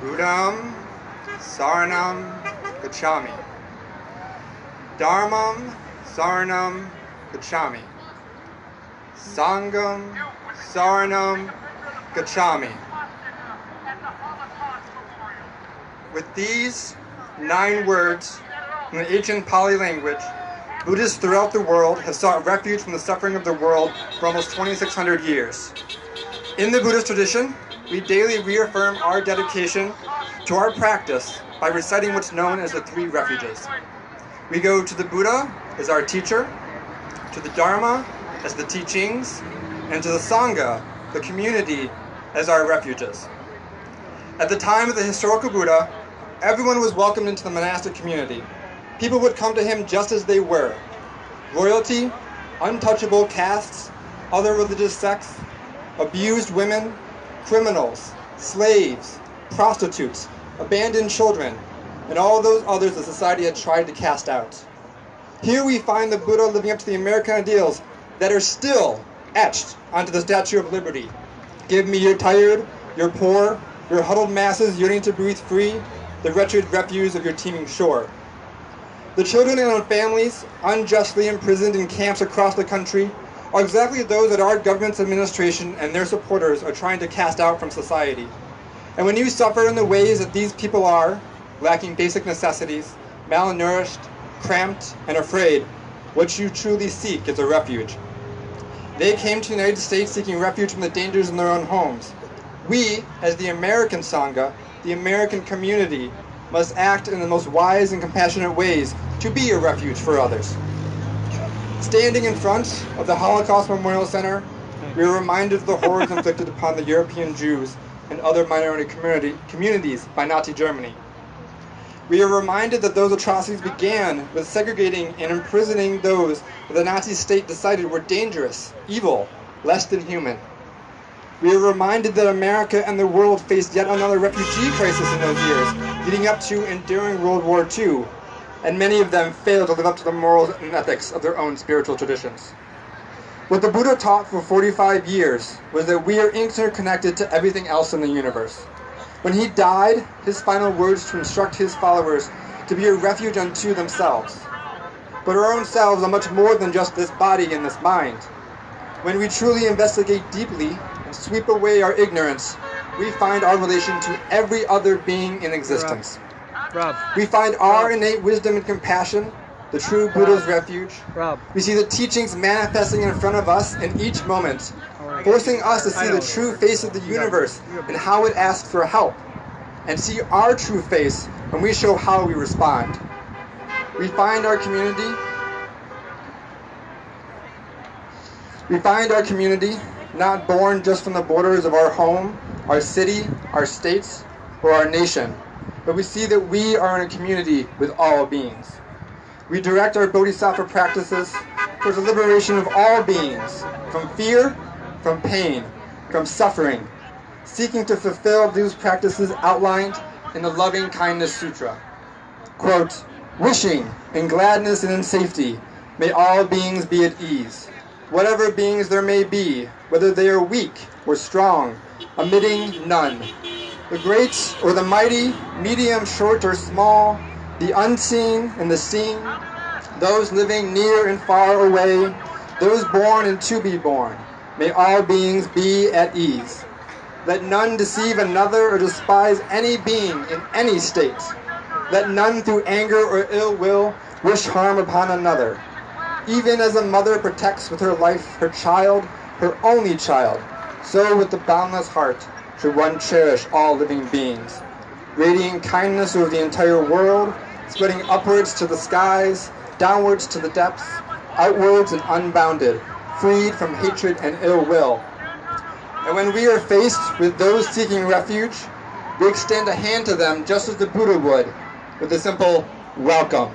Buddham Saranam Gacchami. Dharmam Saranam Gacchami. Sangham Saranam Gacchami. With these 9 words in the ancient Pali language, Buddhists throughout the world have sought refuge from the suffering of the world for almost 2,600 years. In the Buddhist tradition, we daily reaffirm our dedication to our practice by reciting what's known as the 3 refuges. We go to the Buddha as our teacher, to the Dharma as the teachings, and to the Sangha, the community, as our refuges. At the time of the historical Buddha, everyone was welcomed into the monastic community. People would come to him just as they were. Royalty, untouchable castes, other religious sects, abused women, criminals, slaves, prostitutes, abandoned children, and all those others that society had tried to cast out. Here we find the Buddha living up to the American ideals that are still etched onto the Statue of Liberty. Give me your tired, your poor, your huddled masses yearning to breathe free, the wretched refuse of your teeming shore. The children and families unjustly imprisoned in camps across the country are exactly those that our government's administration and their supporters are trying to cast out from society. And when you suffer in the ways that these people are, lacking basic necessities, malnourished, cramped, and afraid, what you truly seek is a refuge. They came to the United States seeking refuge from the dangers in their own homes. We, as the American Sangha, the American community, must act in the most wise and compassionate ways to be a refuge for others. Standing in front of the Holocaust Memorial Center, we are reminded of the horrors inflicted upon the European Jews and other minority communities by Nazi Germany. We are reminded that those atrocities began with segregating and imprisoning those that the Nazi state decided were dangerous, evil, less than human. We are reminded that America and the world faced yet another refugee crisis in those years, leading up to and during World War II, and many of them failed to live up to the morals and ethics of their own spiritual traditions. What the Buddha taught for 45 years was that we are interconnected to everything else in the universe. When he died, his final words to instruct his followers to be a refuge unto themselves. But our own selves are much more than just this body and this mind. When we truly investigate deeply and sweep away our ignorance, we find our relation to every other being in existence. Rob. We find our innate wisdom and compassion, the true Buddha's refuge. We see the teachings manifesting in front of us in each moment, forcing us to see the true face of the universe and how it asks for help, and see our true face when we show how we respond. We find our community not born just from the borders of our home, our city, our states, or our nation, but we see that we are in a community with all beings. We direct our bodhisattva practices towards the liberation of all beings, from fear, from pain, from suffering, seeking to fulfill these practices outlined in the Loving Kindness Sutra. Quote, wishing in gladness and in safety, may all beings be at ease. Whatever beings there may be, whether they are weak or strong, omitting none. The great or the mighty, medium, short or small, the unseen and the seen, those living near and far away, those born and to be born, may all beings be at ease. Let none deceive another or despise any being in any state. Let none through anger or ill will wish harm upon another. Even as a mother protects with her life her child, her only child, so with the boundless heart should one cherish all living beings. Radiating kindness over the entire world, spreading upwards to the skies, downwards to the depths, outwards and unbounded, freed from hatred and ill will. And when we are faced with those seeking refuge, we extend a hand to them just as the Buddha would, with a simple welcome.